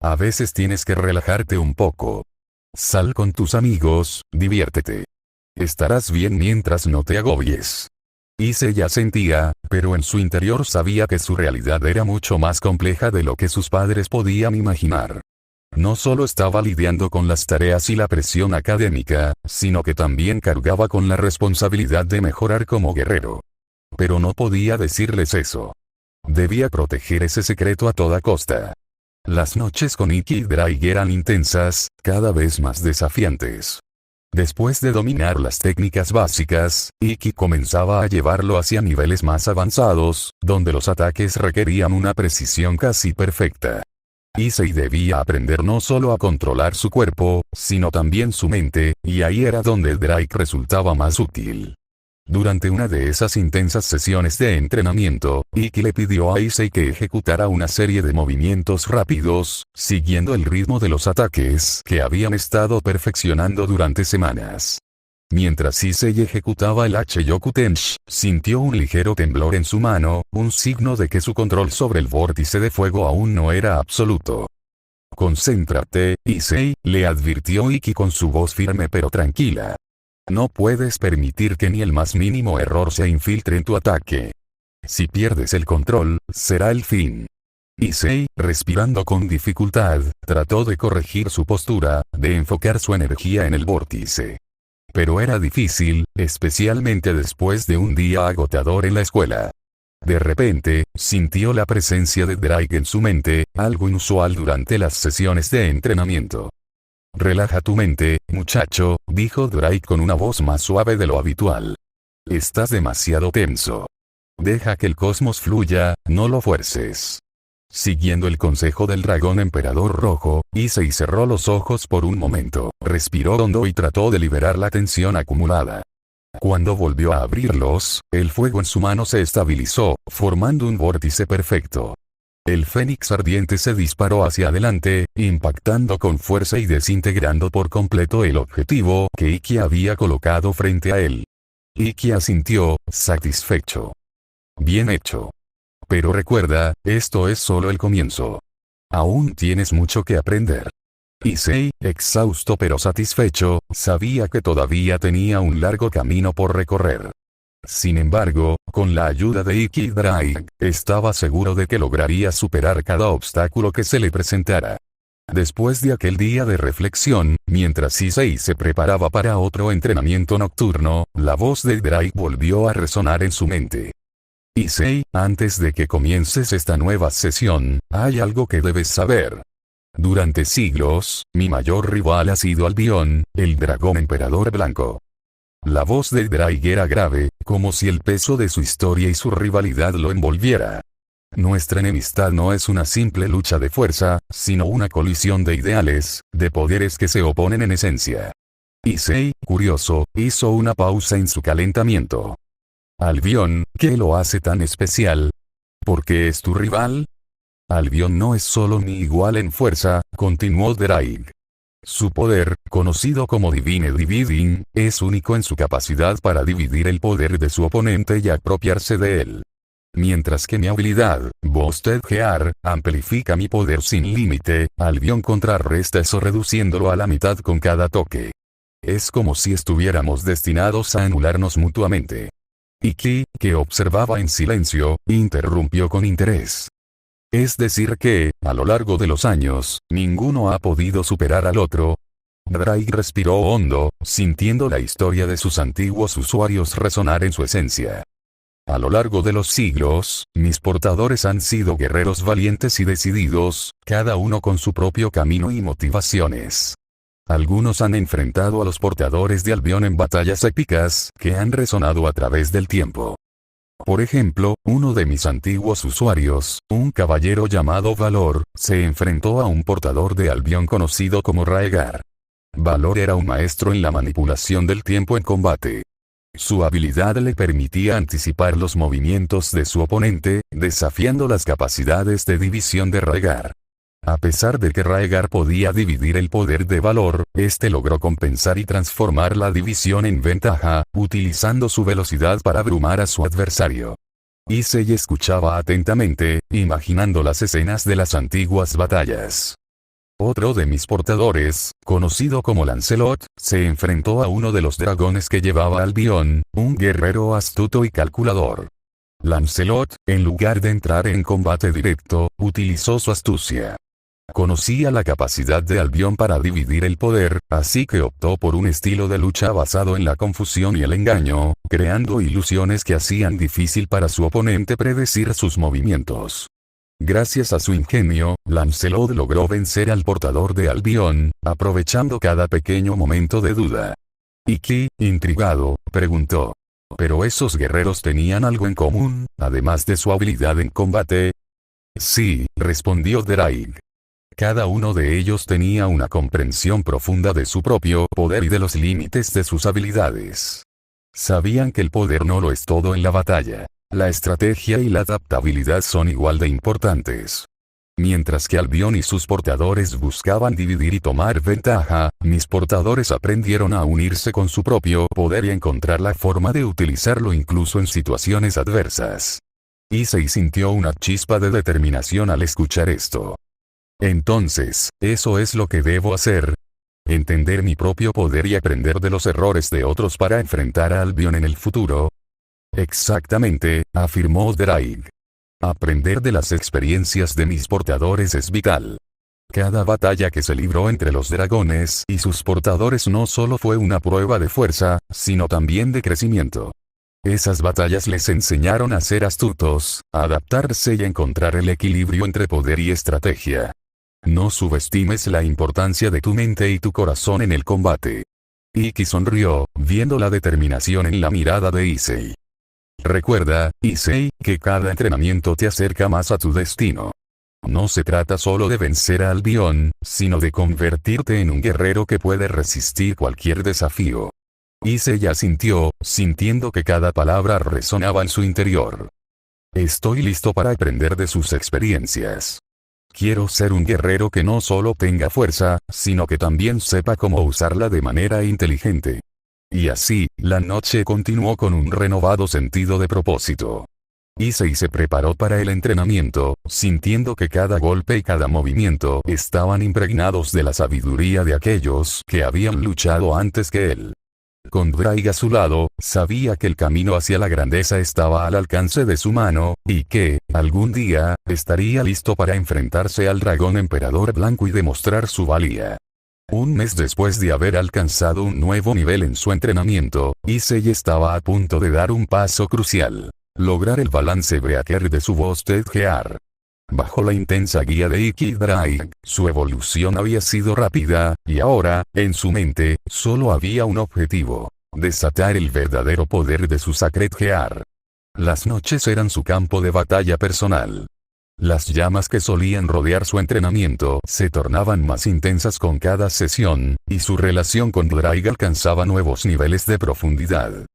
A veces tienes que relajarte un poco. Sal con tus amigos, diviértete. Estarás bien mientras no te agobies». Issei ya sentía, pero en su interior sabía que su realidad era mucho más compleja de lo que sus padres podían imaginar. No solo estaba lidiando con las tareas y la presión académica, sino que también cargaba con la responsabilidad de mejorar como guerrero. Pero no podía decirles eso. Debía proteger ese secreto a toda costa. Las noches con Ikki y Drake eran intensas, cada vez más desafiantes. Después de dominar las técnicas básicas, Ikki comenzaba a llevarlo hacia niveles más avanzados, donde los ataques requerían una precisión casi perfecta. Issei debía aprender no solo a controlar su cuerpo, sino también su mente, y ahí era donde Drake resultaba más útil. Durante una de esas intensas sesiones de entrenamiento, Ikki le pidió a Issei que ejecutara una serie de movimientos rápidos, siguiendo el ritmo de los ataques que habían estado perfeccionando durante semanas. Mientras Issei ejecutaba el H-Yoku-Tenshi, sintió un ligero temblor en su mano, un signo de que su control sobre el vórtice de fuego aún no era absoluto. «Concéntrate, Issei», le advirtió Ikki con su voz firme pero tranquila. «No puedes permitir que ni el más mínimo error se infiltre en tu ataque. Si pierdes el control, será el fin». Issei, respirando con dificultad, trató de corregir su postura, de enfocar su energía en el vórtice. Pero era difícil, especialmente después de un día agotador en la escuela. De repente, sintió la presencia de Drake en su mente, algo inusual durante las sesiones de entrenamiento. «Relaja tu mente, muchacho», dijo Drake con una voz más suave de lo habitual. «Estás demasiado tenso. Deja que el cosmos fluya, no lo fuerces». Siguiendo el consejo del dragón emperador rojo, Issei cerró los ojos por un momento, respiró hondo y trató de liberar la tensión acumulada. Cuando volvió a abrirlos, el fuego en su mano se estabilizó, formando un vórtice perfecto. El fénix ardiente se disparó hacia adelante, impactando con fuerza y desintegrando por completo el objetivo que Ikki había colocado frente a él. Ikki asintió, satisfecho. «Bien hecho. Pero recuerda, esto es solo el comienzo. Aún tienes mucho que aprender». Issei, exhausto pero satisfecho, sabía que todavía tenía un largo camino por recorrer. Sin embargo, con la ayuda de Ikki y Drake, estaba seguro de que lograría superar cada obstáculo que se le presentara. Después de aquel día de reflexión, mientras Issei se preparaba para otro entrenamiento nocturno, la voz de Drake volvió a resonar en su mente. «Issei, antes de que comiences esta nueva sesión, hay algo que debes saber. Durante siglos, mi mayor rival ha sido Albion, el dragón emperador blanco». La voz de Drake era grave, como si el peso de su historia y su rivalidad lo envolviera. «Nuestra enemistad no es una simple lucha de fuerza, sino una colisión de ideales, de poderes que se oponen en esencia. Issei, curioso, hizo una pausa en su calentamiento. Albion, ¿qué lo hace tan especial? ¿Por qué es tu rival? Albion no es solo mi igual en fuerza, continuó Drake. Su poder, conocido como Divine Dividing, es único en su capacidad para dividir el poder de su oponente y apropiarse de él. Mientras que mi habilidad, Boosted Gear, amplifica mi poder sin límite, Albion contrarresta eso reduciéndolo a la mitad con cada toque. Es como si estuviéramos destinados a anularnos mutuamente. Ikki, que observaba en silencio, interrumpió con interés. Es decir que, a lo largo de los años, ninguno ha podido superar al otro. Drake respiró hondo, sintiendo la historia de sus antiguos usuarios resonar en su esencia. A lo largo de los siglos, mis portadores han sido guerreros valientes y decididos, cada uno con su propio camino y motivaciones. Algunos han enfrentado a los portadores de Albion en batallas épicas, que han resonado a través del tiempo. Por ejemplo, uno de mis antiguos usuarios, un caballero llamado Valor, se enfrentó a un portador de Albion conocido como Raegar. Valor era un maestro en la manipulación del tiempo en combate. Su habilidad le permitía anticipar los movimientos de su oponente, desafiando las capacidades de división de Raegar. A pesar de que Raegar podía dividir el poder de Valor, este logró compensar y transformar la división en ventaja, utilizando su velocidad para abrumar a su adversario. Issei escuchaba atentamente, imaginando las escenas de las antiguas batallas. Otro de mis portadores, conocido como Lancelot, se enfrentó a uno de los dragones que llevaba Albion, un guerrero astuto y calculador. Lancelot, en lugar de entrar en combate directo, utilizó su astucia. Conocía la capacidad de Albion para dividir el poder, así que optó por un estilo de lucha basado en la confusión y el engaño, creando ilusiones que hacían difícil para su oponente predecir sus movimientos. Gracias a su ingenio, Lancelot logró vencer al portador de Albion, aprovechando cada pequeño momento de duda. Ikki, intrigado, preguntó. ¿Pero esos guerreros tenían algo en común, además de su habilidad en combate? Sí, respondió Drake. Cada uno de ellos tenía una comprensión profunda de su propio poder y de los límites de sus habilidades. Sabían que el poder no lo es todo en la batalla. La estrategia y la adaptabilidad son igual de importantes. Mientras que Albion y sus portadores buscaban dividir y tomar ventaja, mis portadores aprendieron a unirse con su propio poder y encontrar la forma de utilizarlo incluso en situaciones adversas. Issei sintió una chispa de determinación al escuchar esto. Entonces, ¿eso es lo que debo hacer? ¿Entender mi propio poder y aprender de los errores de otros para enfrentar a Albion en el futuro? Exactamente, afirmó Drake. Aprender de las experiencias de mis portadores es vital. Cada batalla que se libró entre los dragones y sus portadores no solo fue una prueba de fuerza, sino también de crecimiento. Esas batallas les enseñaron a ser astutos, a adaptarse y a encontrar el equilibrio entre poder y estrategia. No subestimes la importancia de tu mente y tu corazón en el combate. Ikki sonrió, viendo la determinación en la mirada de Issei. Recuerda, Issei, que cada entrenamiento te acerca más a tu destino. No se trata solo de vencer a Albion, sino de convertirte en un guerrero que puede resistir cualquier desafío. Issei asintió, sintiendo que cada palabra resonaba en su interior. Estoy listo para aprender de sus experiencias. Quiero ser un guerrero que no solo tenga fuerza, sino que también sepa cómo usarla de manera inteligente. Y así, la noche continuó con un renovado sentido de propósito. Issei se preparó para el entrenamiento, sintiendo que cada golpe y cada movimiento estaban impregnados de la sabiduría de aquellos que habían luchado antes que él. Con Drake a su lado, sabía que el camino hacia la grandeza estaba al alcance de su mano, y que, algún día, estaría listo para enfrentarse al dragón emperador blanco y demostrar su valía. Un mes después de haber alcanzado un nuevo nivel en su entrenamiento, Issei estaba a punto de dar un paso crucial: lograr el balance breaker de su Boosted Gear. Bajo la intensa guía de Ikki Drake, su evolución había sido rápida, y ahora, en su mente, solo había un objetivo: desatar el verdadero poder de su Sacred Gear. Las noches eran su campo de batalla personal. Las llamas que solían rodear su entrenamiento se tornaban más intensas con cada sesión, y su relación con Drake alcanzaba nuevos niveles de profundidad.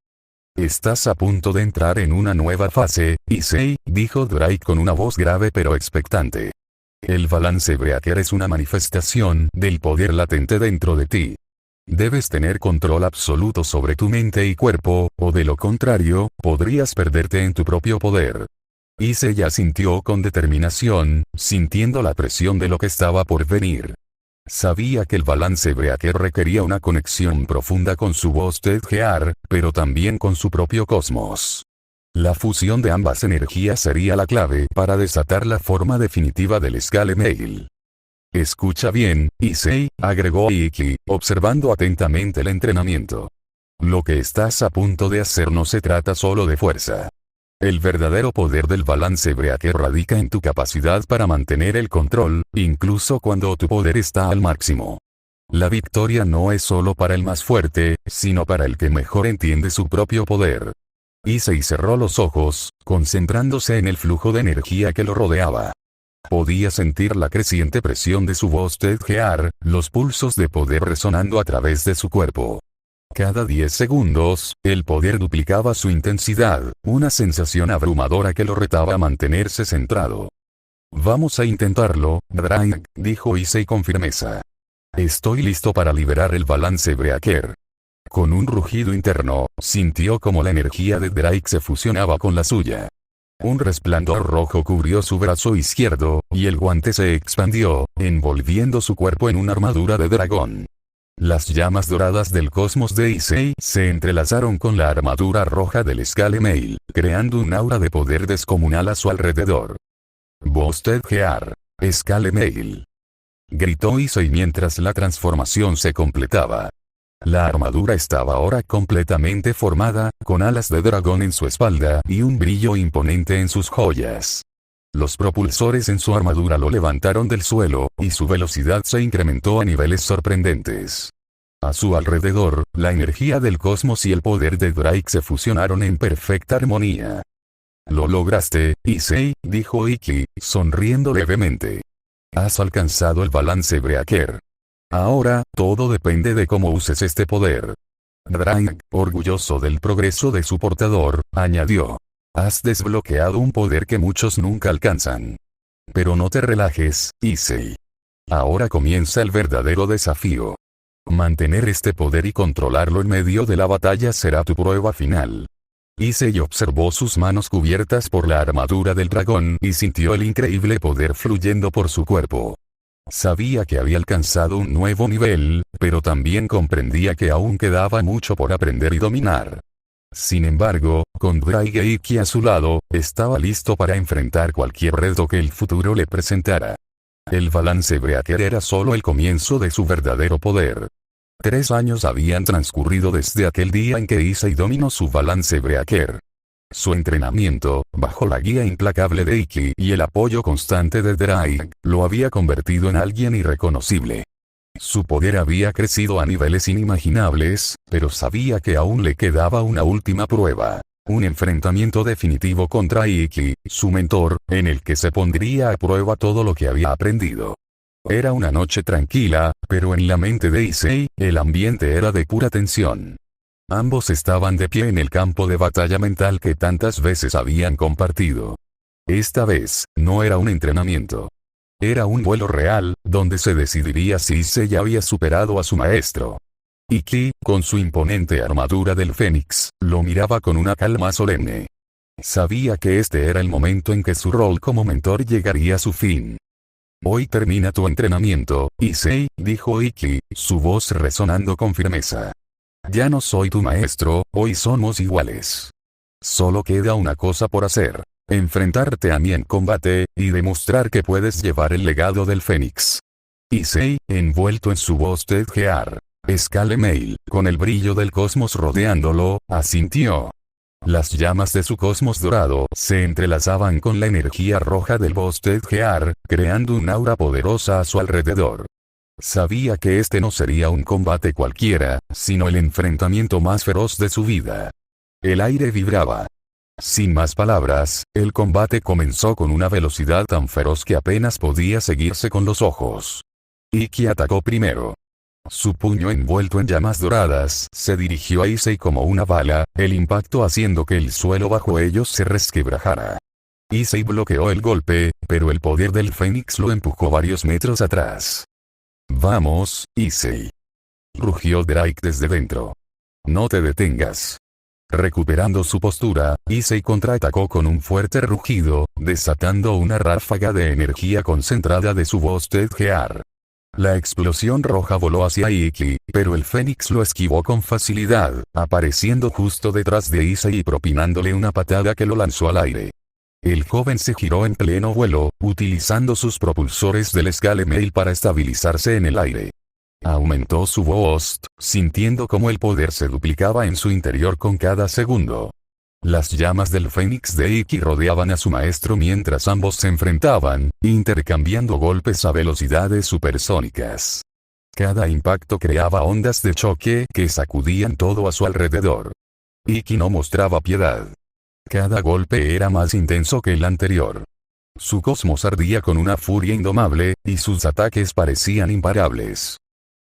Estás a punto de entrar en una nueva fase, Issei, dijo Drake con una voz grave pero expectante. El balance Breaker es una manifestación del poder latente dentro de ti. Debes tener control absoluto sobre tu mente y cuerpo, o de lo contrario, podrías perderte en tu propio poder. Issei asintió con determinación, sintiendo la presión de lo que estaba por venir. Sabía que el balance Breaker requería una conexión profunda con su Boosted Gear, pero también con su propio cosmos. La fusión de ambas energías sería la clave para desatar la forma definitiva del Scale Mail. Escucha bien, Issei, agregó Ikki, observando atentamente el entrenamiento. Lo que estás a punto de hacer no se trata solo de fuerza. El verdadero poder del balance Breaker radica en tu capacidad para mantener el control, incluso cuando tu poder está al máximo. La victoria no es solo para el más fuerte, sino para el que mejor entiende su propio poder. Issei cerró los ojos, concentrándose en el flujo de energía que lo rodeaba. Podía sentir la creciente presión de su Boosted Gear, los pulsos de poder resonando a través de su cuerpo. Cada 10 segundos, el poder duplicaba su intensidad, una sensación abrumadora que lo retaba a mantenerse centrado. Vamos a intentarlo, Drake, dijo Issei con firmeza. Estoy listo para liberar el balance Breaker. Con un rugido interno, sintió como la energía de Drake se fusionaba con la suya. Un resplandor rojo cubrió su brazo izquierdo, y el guante se expandió, envolviendo su cuerpo en una armadura de dragón. Las llamas doradas del cosmos de Issei se entrelazaron con la armadura roja del Scale Mail, creando un aura de poder descomunal a su alrededor. Boosted Gear. Scale Mail. Gritó Issei mientras la transformación se completaba. La armadura estaba ahora completamente formada, con alas de dragón en su espalda y un brillo imponente en sus joyas. Los propulsores en su armadura lo levantaron del suelo, y su velocidad se incrementó a niveles sorprendentes. A su alrededor, la energía del cosmos y el poder de Drake se fusionaron en perfecta armonía. Lo lograste, Issei, dijo Ikki, sonriendo levemente. Has alcanzado el balance Breaker. Ahora, todo depende de cómo uses este poder. Drake, orgulloso del progreso de su portador, añadió. Has desbloqueado un poder que muchos nunca alcanzan. Pero no te relajes, Issei. Ahora comienza el verdadero desafío. Mantener este poder y controlarlo en medio de la batalla será tu prueba final. Issei observó sus manos cubiertas por la armadura del dragón y sintió el increíble poder fluyendo por su cuerpo. Sabía que había alcanzado un nuevo nivel, pero también comprendía que aún quedaba mucho por aprender y dominar. Sin embargo, con Drake e Ikki a su lado, estaba listo para enfrentar cualquier reto que el futuro le presentara. El balance Breaker era solo el comienzo de su verdadero poder. 3 años habían transcurrido desde aquel día en que Issei dominó su balance Breaker. Su entrenamiento, bajo la guía implacable de Ikki y el apoyo constante de Drake, lo había convertido en alguien irreconocible. Su poder había crecido a niveles inimaginables, pero sabía que aún le quedaba una última prueba. Un enfrentamiento definitivo contra Ikki, su mentor, en el que se pondría a prueba todo lo que había aprendido. Era una noche tranquila, pero en la mente de Issei, el ambiente era de pura tensión. Ambos estaban de pie en el campo de batalla mental que tantas veces habían compartido. Esta vez, no era un entrenamiento. Era un duelo real, donde se decidiría si Issei había superado a su maestro. Ikki, con su imponente armadura del Fénix, lo miraba con una calma solemne. Sabía que este era el momento en que su rol como mentor llegaría a su fin. Hoy termina tu entrenamiento, Issei, dijo Ikki, su voz resonando con firmeza. Ya no soy tu maestro, hoy somos iguales. Solo queda una cosa por hacer. Enfrentarte a mí en combate, y demostrar que puedes llevar el legado del Fénix. Issei, envuelto en su Boosted Gear, Scale Mail, con el brillo del cosmos rodeándolo, asintió. Las llamas de su cosmos dorado se entrelazaban con la energía roja del Boosted Gear, creando un aura poderosa a su alrededor. Sabía que este no sería un combate cualquiera, sino el enfrentamiento más feroz de su vida. El aire vibraba. Sin más palabras, el combate comenzó con una velocidad tan feroz que apenas podía seguirse con los ojos. Ikki atacó primero. Su puño envuelto en llamas doradas se dirigió a Issei como una bala, el impacto haciendo que el suelo bajo ellos se resquebrajara. Issei bloqueó el golpe, pero el poder del Fénix lo empujó varios metros atrás. «Vamos, Issei», rugió Drake desde dentro. «No te detengas». Recuperando su postura, Issei contraatacó con un fuerte rugido, desatando una ráfaga de energía concentrada de su voz Gear. La explosión roja voló hacia Ikki, pero el Fénix lo esquivó con facilidad, apareciendo justo detrás de Issei y propinándole una patada que lo lanzó al aire. El joven se giró en pleno vuelo, utilizando sus propulsores del Scale Mail para estabilizarse en el aire. Aumentó su voz, sintiendo cómo el poder se duplicaba en su interior con cada segundo. Las llamas del Fénix de Ikki rodeaban a su maestro mientras ambos se enfrentaban, intercambiando golpes a velocidades supersónicas. Cada impacto creaba ondas de choque que sacudían todo a su alrededor. Ikki no mostraba piedad. Cada golpe era más intenso que el anterior. Su cosmos ardía con una furia indomable, y sus ataques parecían imparables.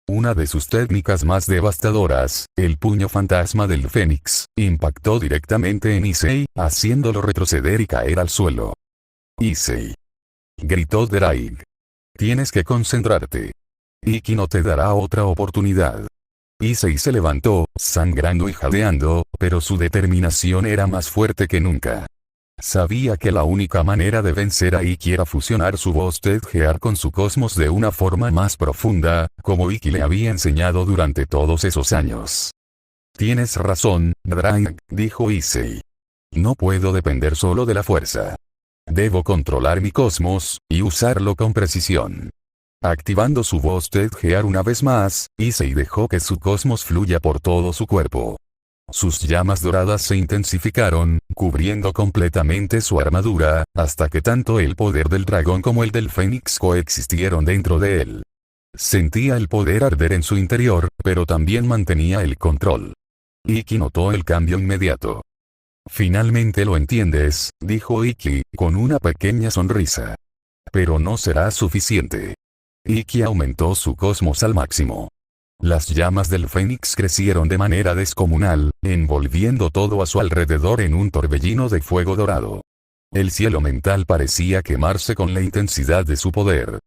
Una de sus técnicas más devastadoras, el puño fantasma del Fénix, impactó directamente en Issei, haciéndolo retroceder y caer al suelo. «Issei», gritó Drake. «Tienes que concentrarte. Ikki no te dará otra oportunidad». Issei se levantó, sangrando y jadeando, pero su determinación era más fuerte que nunca. Sabía que la única manera de vencer a Ikki era fusionar su voz Gear con su cosmos de una forma más profunda, como Ikki le había enseñado durante todos esos años. «Tienes razón, Drake», dijo Issei. «No puedo depender solo de la fuerza. Debo controlar mi cosmos, y usarlo con precisión». Activando su voz Gear una vez más, Issei dejó que su cosmos fluya por todo su cuerpo. Sus llamas doradas se intensificaron, cubriendo completamente su armadura, hasta que tanto el poder del dragón como el del Fénix coexistieron dentro de él. Sentía el poder arder en su interior, pero también mantenía el control. Ikki notó el cambio inmediato. «Finalmente lo entiendes», dijo Ikki, con una pequeña sonrisa. «Pero no será suficiente». Ikki aumentó su cosmos al máximo. Las llamas del Fénix crecieron de manera descomunal, envolviendo todo a su alrededor en un torbellino de fuego dorado. El cielo mental parecía quemarse con la intensidad de su poder.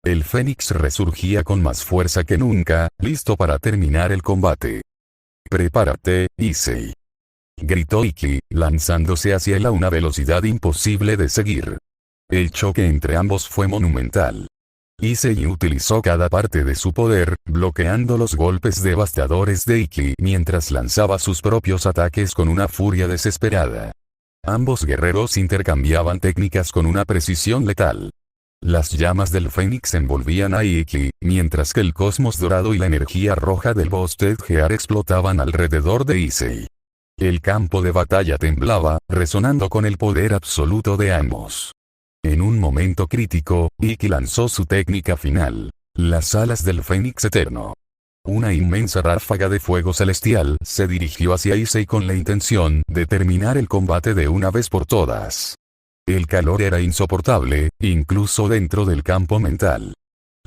El Fénix resurgía con más fuerza que nunca, listo para terminar el combate. «Prepárate, Issei», gritó Ikki, lanzándose hacia él a una velocidad imposible de seguir. El choque entre ambos fue monumental. Issei utilizó cada parte de su poder, bloqueando los golpes devastadores de Ikki mientras lanzaba sus propios ataques con una furia desesperada. Ambos guerreros intercambiaban técnicas con una precisión letal. Las llamas del Fénix envolvían a Ikki, mientras que el cosmos dorado y la energía roja del Boosted Gear explotaban alrededor de Issei. El campo de batalla temblaba, resonando con el poder absoluto de ambos. En un momento crítico, Ikki lanzó su técnica final, las alas del Fénix Eterno. Una inmensa ráfaga de fuego celestial se dirigió hacia Issei con la intención de terminar el combate de una vez por todas. El calor era insoportable, incluso dentro del campo mental.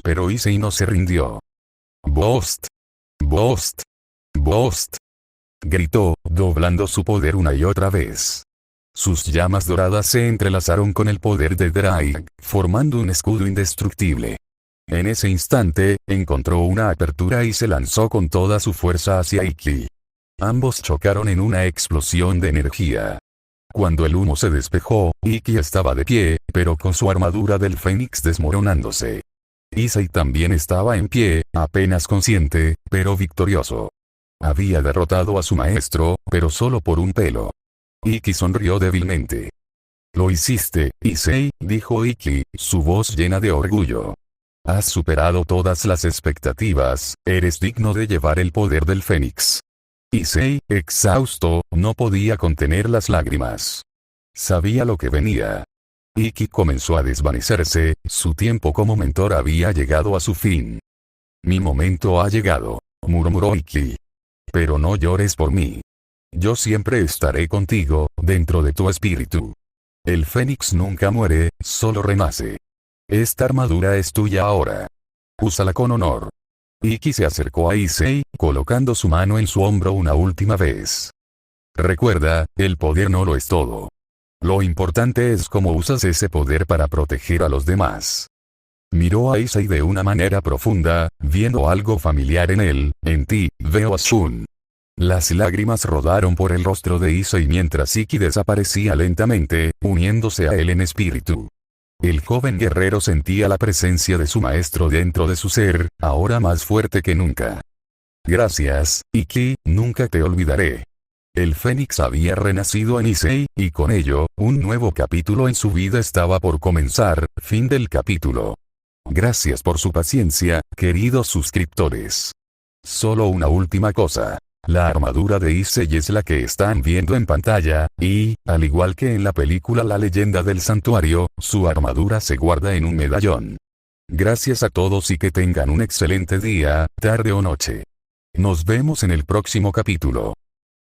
Pero Issei no se rindió. «Boost. Boost. Boost», gritó, doblando su poder una y otra vez. Sus llamas doradas se entrelazaron con el poder de Drake, formando un escudo indestructible. En ese instante, encontró una apertura y se lanzó con toda su fuerza hacia Ikki. Ambos chocaron en una explosión de energía. Cuando el humo se despejó, Ikki estaba de pie, pero con su armadura del Fénix desmoronándose. Issei también estaba en pie, apenas consciente, pero victorioso. Había derrotado a su maestro, pero solo por un pelo. Ikki sonrió débilmente. «Lo hiciste, Issei», dijo Ikki, su voz llena de orgullo. «Has superado todas las expectativas, eres digno de llevar el poder del Fénix». Issei, exhausto, no podía contener las lágrimas. Sabía lo que venía. Ikki comenzó a desvanecerse, su tiempo como mentor había llegado a su fin. «Mi momento ha llegado», murmuró Ikki. «Pero no llores por mí. Yo siempre estaré contigo, dentro de tu espíritu. El Fénix nunca muere, solo renace. Esta armadura es tuya ahora. Úsala con honor. Ikki se acercó a Issei, colocando su mano en su hombro una última vez. Recuerda, el poder no lo es todo. Lo importante es cómo usas ese poder para proteger a los demás. Miró a Issei de una manera profunda, viendo algo familiar en él. En ti, veo a Shun. Las lágrimas rodaron por el rostro de Issei mientras Ikki desaparecía lentamente, uniéndose a él en espíritu. El joven guerrero sentía la presencia de su maestro dentro de su ser, ahora más fuerte que nunca. Gracias, Ikki, nunca te olvidaré. El Fénix había renacido en Issei, y con ello, un nuevo capítulo en su vida estaba por comenzar. Fin del capítulo. Gracias por su paciencia, queridos suscriptores. Solo una última cosa. La armadura de Issei es la que están viendo en pantalla, y, al igual que en la película La leyenda del santuario, su armadura se guarda en un medallón. Gracias a todos y que tengan un excelente día, tarde o noche. Nos vemos en el próximo capítulo.